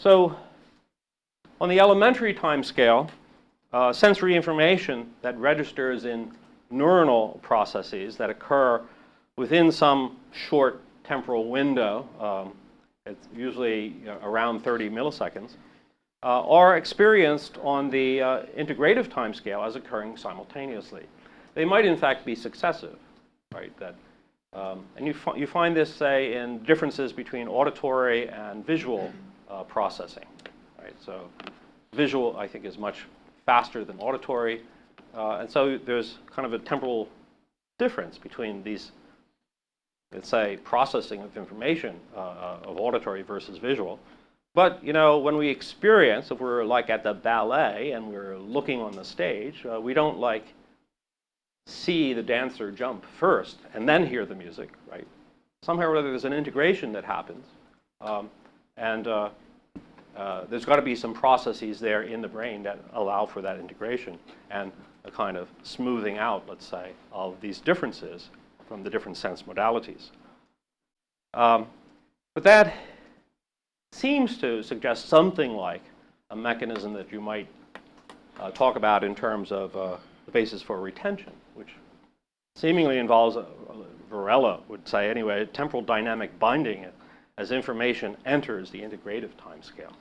So on the elementary time scale, sensory information that registers in neuronal processes that occur within some short temporal window, it's usually around 30 milliseconds, are experienced on the integrative time scale as occurring simultaneously. They might in fact be successive, right? And you find this, say, in differences between auditory and visual processing, right? So visual, I think, is much faster than auditory. And so there's kind of a temporal difference between these, let's say, processing of information of auditory versus visual. But, you know, when we experience, if we're like at the ballet and we're looking on the stage, we don't like see the dancer jump first and then hear the music, right? Somehow or other there's an integration that happens. There's got to be some processes there in the brain that allow for that integration and a kind of smoothing out, let's say, of these differences from the different sense modalities. But that seems to suggest something like a mechanism that you might talk about in terms of the basis for retention, which seemingly involves, Varela would say anyway, temporal dynamic binding as information enters the integrative time scale.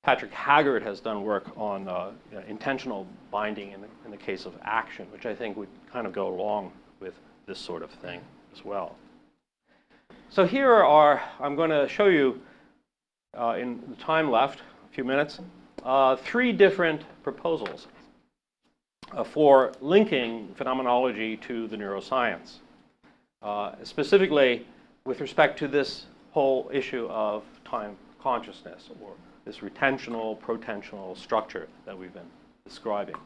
Patrick Haggard has done work on intentional binding in the case of action, which I think would kind of go along with this sort of thing as well. So here I'm going to show you, in the time left, a few minutes, 3 different proposals for linking phenomenology to the neuroscience, specifically with respect to this whole issue of time consciousness, or this retentional, protensional structure that we've been describing.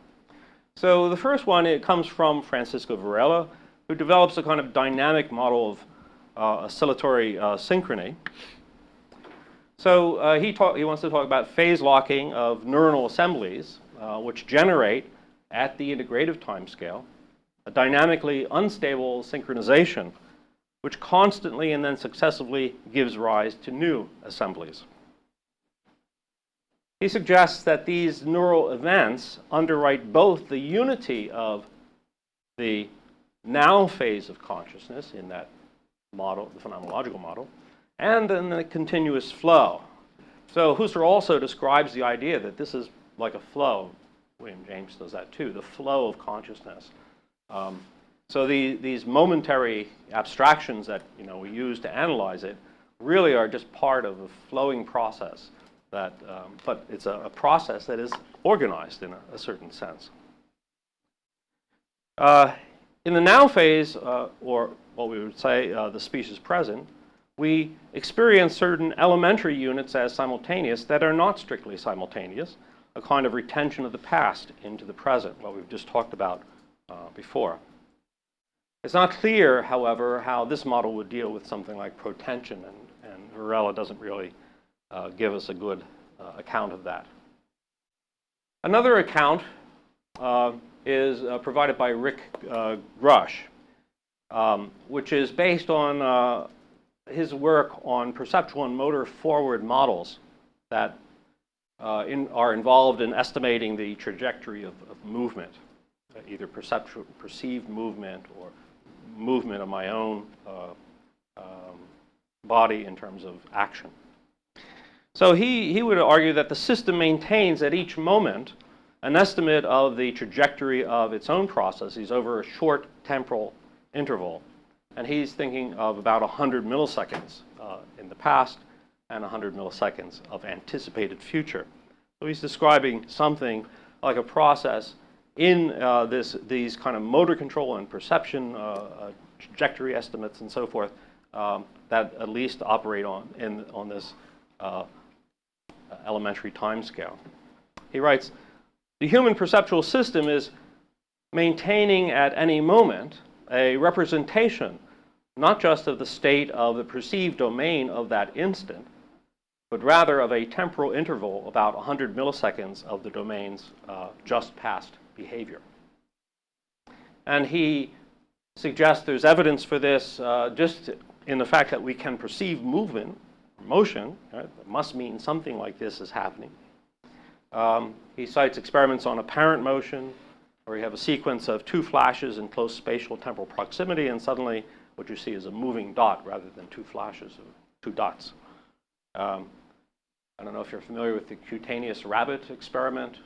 So the first one, it comes from Francisco Varela, who develops a kind of dynamic model of oscillatory synchrony. So he wants to talk about phase locking of neuronal assemblies, which generate, at the integrative time scale, a dynamically unstable synchronization, which constantly and then successively gives rise to new assemblies. He suggests that these neural events underwrite both the unity of the now phase of consciousness in that model, the phenomenological model, and then the continuous flow. So Husserl also describes the idea that this is like a flow. William James does that too, the flow of consciousness. So these momentary abstractions that we use to analyze it really are just part of a flowing process. But it's a process that is organized in a certain sense. In the now phase, or what we would say the species present, we experience certain elementary units as simultaneous that are not strictly simultaneous, a kind of retention of the past into the present, what we've just talked about before. It's not clear, however, how this model would deal with something like protension, and Varela doesn't really give us a good account of that. Another account is provided by Rick Grush, which is based on his work on perceptual and motor forward models that are involved in estimating the trajectory of movement, either perceived movement or movement of my own body in terms of action. So he would argue that the system maintains at each moment an estimate of the trajectory of its own processes over a short temporal interval. And he's thinking of about 100 milliseconds in the past and 100 milliseconds of anticipated future. So he's describing something like a process in these kind of motor control and perception, trajectory estimates and so forth, that at least operate on this elementary time scale. He writes, the human perceptual system is maintaining at any moment a representation not just of the state of the perceived domain of that instant, but rather of a temporal interval about 100 milliseconds of the domain's just past behavior. And he suggests there's evidence for this just in the fact that we can perceive movement motion. Right? It must mean something like this is happening. He cites experiments on apparent motion, where you have a sequence of two flashes in close spatial temporal proximity, and suddenly what you see is a moving dot rather than two flashes of two dots. I don't know if you're familiar with the cutaneous rabbit experiment,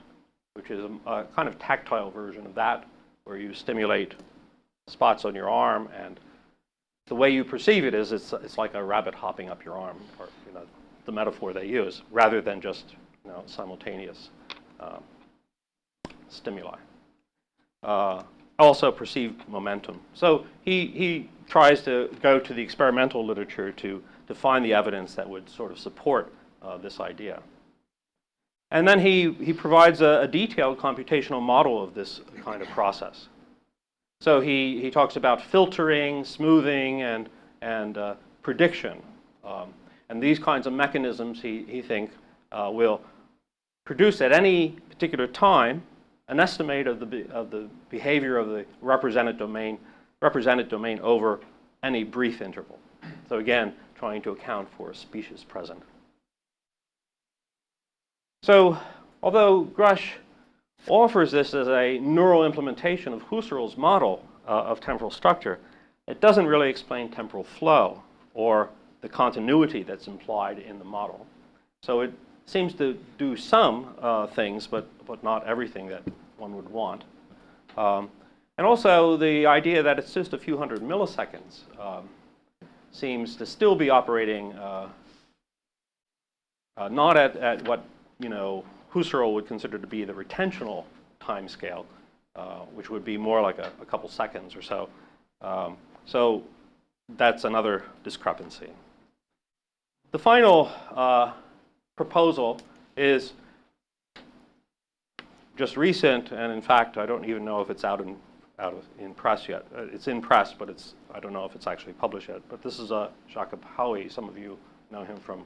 which is a kind of tactile version of that, where you stimulate spots on your arm, and the way you perceive it is it's like a rabbit hopping up your arm, or the metaphor they use, rather than just simultaneous stimuli. Also perceived momentum. So he tries to go to the experimental literature to find the evidence that would sort of support this idea. And then he provides a detailed computational model of this kind of process. So he talks about filtering, smoothing, and prediction. And these kinds of mechanisms he thinks will produce at any particular time an estimate of the behavior of the represented domain over any brief interval. So again, trying to account for a species present. So although Grush offers this as a neural implementation of Husserl's model of temporal structure, it doesn't really explain temporal flow or the continuity that's implied in the model. So it seems to do some things, but not everything that one would want. And also the idea that it's just a few hundred milliseconds seems to still be operating not at what Husserl would consider to be the retentional time scale, which would be more like a couple seconds or so. So that's another discrepancy. The final proposal is just recent, and in fact, I don't even know if it's out in press yet. It's in press, but I don't know if it's actually published yet. But this is Jacob Howie. Some of you know him from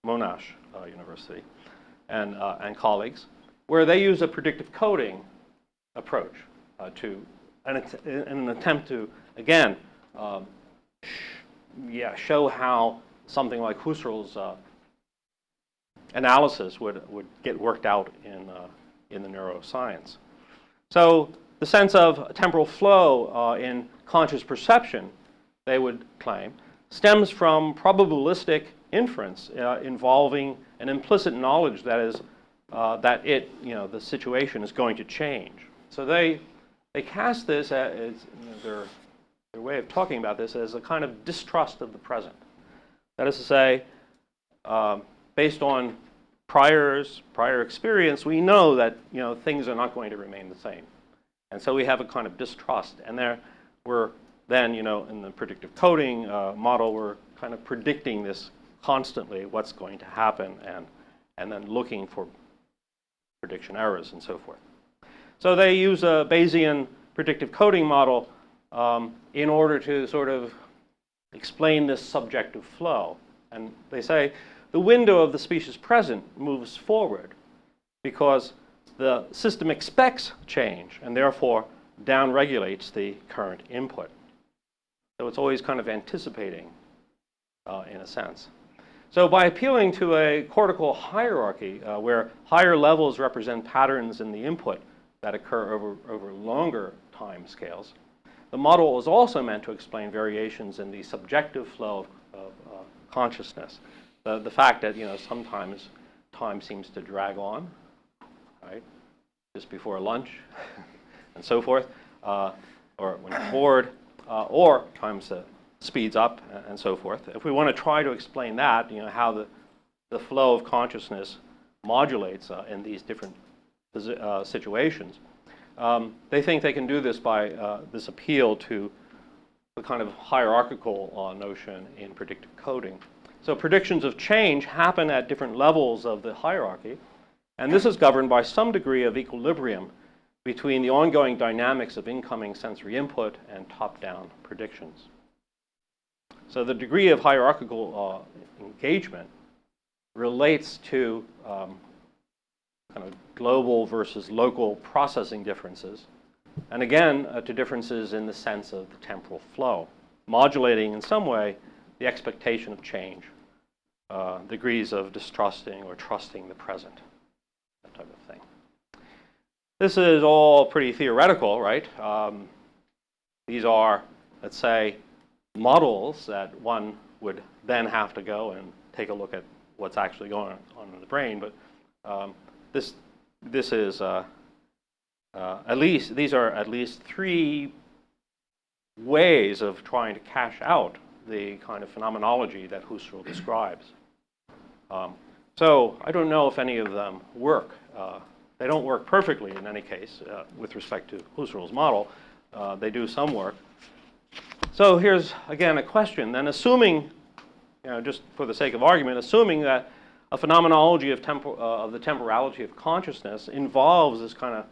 Monash University, and colleagues, where they use a predictive coding approach in an attempt to, again, show how something like Husserl's analysis would get worked out in the neuroscience. So the sense of temporal flow in conscious perception, they would claim, stems from probabilistic inference involving an implicit knowledge that is the situation is going to change. So they cast this as their way of talking about this as a kind of distrust of the present. That is to say, based on prior experience, we know that things are not going to remain the same, and so we have a kind of distrust. And we're then in the predictive coding model, we're kind of predicting this constantly, what's going to happen, and then looking for prediction errors and so forth. So they use a Bayesian predictive coding model in order to sort of explain this subjective flow. And they say the window of the species present moves forward because the system expects change and therefore downregulates the current input. So it's always kind of anticipating in a sense. So by appealing to a cortical hierarchy where higher levels represent patterns in the input that occur over longer time scales, the model is also meant to explain variations in the subjective flow of consciousness. The fact that sometimes time seems to drag on, right, just before lunch, and so forth, or when you're bored, or time speeds up, and so forth. If we want to try to explain that, how the flow of consciousness modulates in these different situations, they think they can do this by this appeal to the kind of hierarchical notion in predictive coding. So predictions of change happen at different levels of the hierarchy, and this is governed by some degree of equilibrium between the ongoing dynamics of incoming sensory input and top-down predictions. So the degree of hierarchical engagement relates to kind of global versus local processing differences, and again to differences in the sense of the temporal flow, modulating in some way the expectation of change degrees of distrusting or trusting the present, that type of thing. This is all pretty theoretical, right? These are, let's say, models that one would then have to go and take a look at what's actually going on in the brain. But this is these are at least three ways of trying to cash out the kind of phenomenology that Husserl describes. So I don't know if any of them work. They don't work perfectly in any case with respect to Husserl's model. They do some work. So here's, again, a question. Then assuming, just for the sake of argument, assuming that a phenomenology of the temporality of consciousness involves this kind of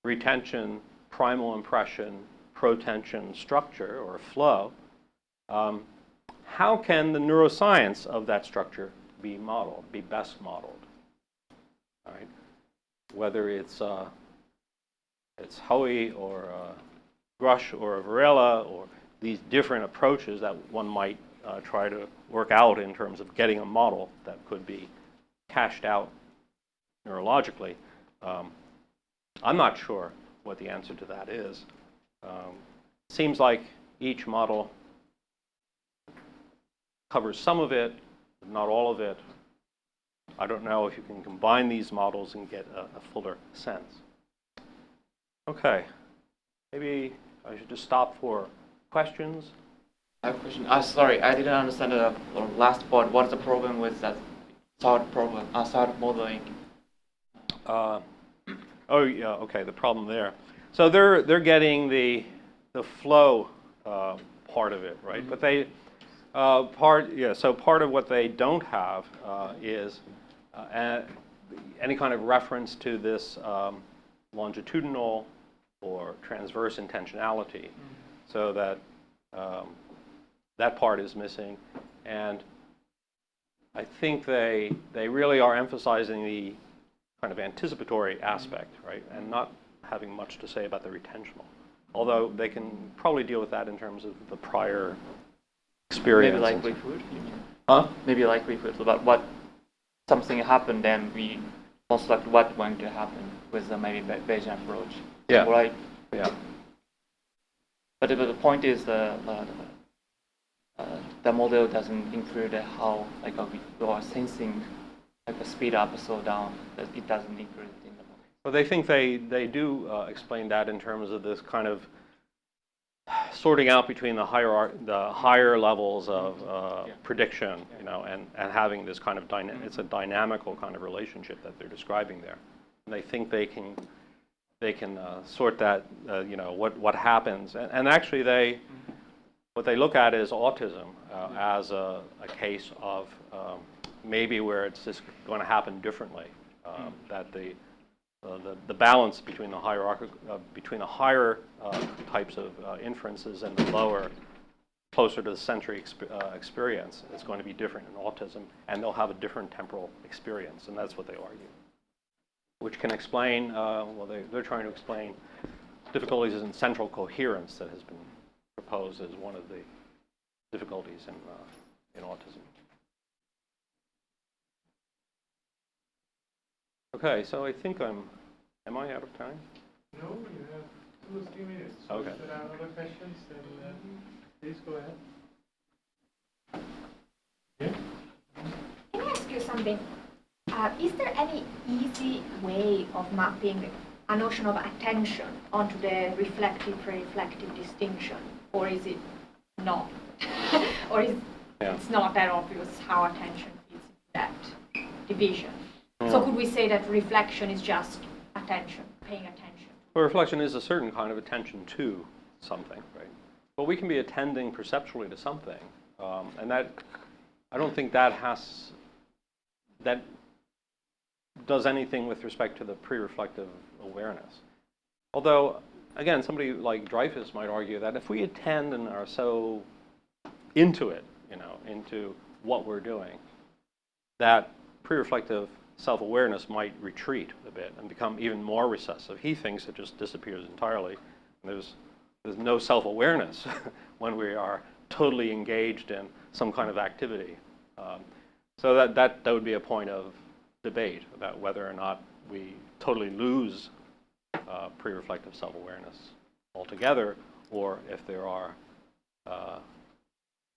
retention, primal impression, protension structure or flow, how can the neuroscience of that structure be modeled, be best modeled? All right? Whether it's Hoey or Grush or Varela or these different approaches that one might try to work out in terms of getting a model that could be cashed out neurologically. I'm not sure what the answer to that is. Seems like each model covers some of it, but not all of it. I don't know if you can combine these models and get a fuller sense. Okay, maybe I should just stop for questions. I have a question. Sorry, I didn't understand the last part. What is the problem with that sort of modeling? Oh yeah, okay. The problem there. So they're getting the flow part of it, right? Mm-hmm. But they So part of what they don't have is any kind of reference to this longitudinal or transverse intentionality, so that that part is missing. And I think they really are emphasizing the kind of anticipatory aspect, right, and not having much to say about the retentional. Although they can probably deal with that in terms of the prior experience. Maybe likelihood, you mean? Huh? Maybe likelihood, but what something happened, then we construct what's going to happen with the maybe Bayesian approach. Yeah. Right? Yeah. But the point is the model doesn't include how we are sensing a speed up or slow down. That it doesn't include it in the model. Well, they think they do explain that in terms of this kind of sorting out between the higher levels of prediction, and having this kind of it's a dynamical kind of relationship that they're describing there. And they think they can sort that, what happens. And actually what they look at is autism as a case of maybe where it's just going to happen differently. That the balance between the higher types of inferences and the lower, closer to the sensory experience, is going to be different in autism, and they'll have a different temporal experience, and that's what they argue. Which can explain, they're trying to explain difficulties in central coherence that has been proposed as one of the difficulties in autism. Okay, so I think am I out of time? No, you have 2 or 3 minutes. So okay. If there are other questions, then please go ahead. Yeah? Can I ask you something? Is there any easy way of mapping a notion of attention onto the reflective-reflective distinction, or is it not? Or it's not that obvious how attention is in that division? So could we say that reflection is just attention, paying attention? Well, reflection is a certain kind of attention to something, right? But we can be attending perceptually to something, and that I don't think that does anything with respect to the pre-reflective awareness. Although, again, somebody like Dreyfus might argue that if we attend and are so into it, into what we're doing, that pre-reflective self-awareness might retreat a bit and become even more recessive. He thinks it just disappears entirely. And there's no self-awareness when we are totally engaged in some kind of activity. So that would be a point of debate about whether or not we totally lose pre-reflective self-awareness altogether, or if there are,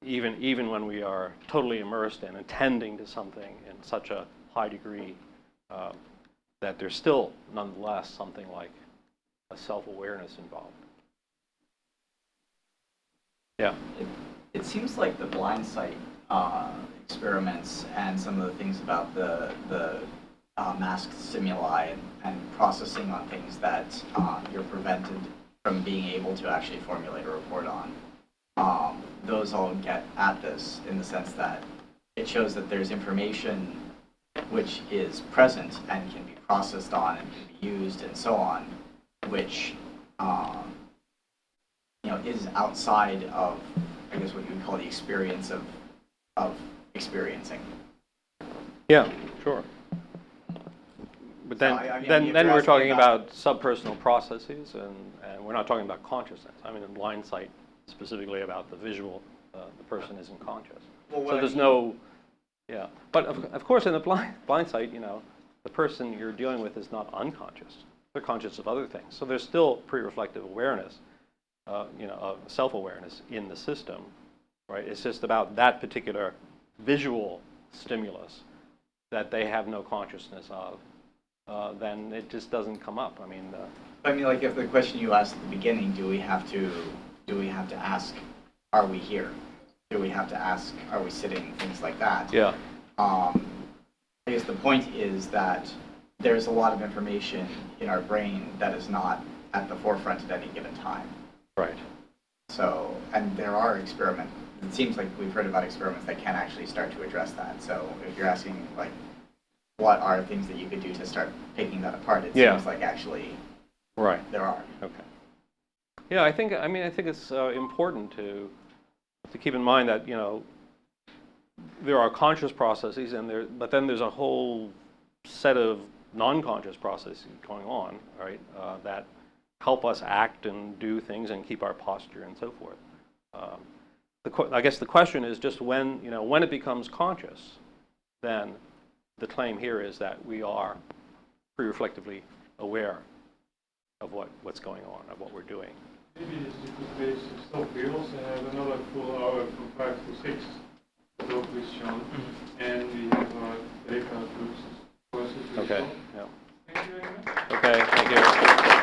even when we are totally immersed and attending to something in such a high degree, that there's still nonetheless something like a self-awareness involved. Yeah. It seems like the blind sight experiments and some of the things about the masked stimuli and processing on things that you're prevented from being able to actually formulate a report on, those all get at this in the sense that it shows that there's information which is present and can be processed on and can be used and so on, which is outside of, I guess, what you would call the experience of experiencing. Yeah, sure. But then, So, I mean, then we're talking about subpersonal processes, and we're not talking about consciousness. I mean, in blind sight, specifically about the visual, the person isn't conscious. Well, so there's no, yeah. But of course, in the blind sight, the person you're dealing with is not unconscious. They're conscious of other things. So there's still pre-reflective awareness, of self-awareness in the system, right? It's just about that particular visual stimulus that they have no consciousness of. Then it just doesn't come up. I mean, like if the question you asked at the beginning, do we have to ask, are we here? Do we have to ask, are we sitting? Things like that. Yeah. I guess the point is that there's a lot of information in our brain that is not at the forefront at any given time. Right. So, and there are experiments. It seems like we've heard about experiments that can actually start to address that. So if you're asking, like, what are things that you could do to start picking that apart, it seems like actually right. there are. Okay. Yeah, I think it's important to keep in mind that, there are conscious processes, but then there's a whole set of non-conscious processes going on, right, that help us act and do things and keep our posture and so forth. I guess the question is just when it becomes conscious, then the claim here is that we are pre-reflectively aware of what's going on, of what we're doing. Maybe this is a good place to stop. We also have another full hour from 5 to 6 to talk with Shaun, and we have our breakout groups courses. Okay. Yeah. Thank you very much. Okay. Thank you.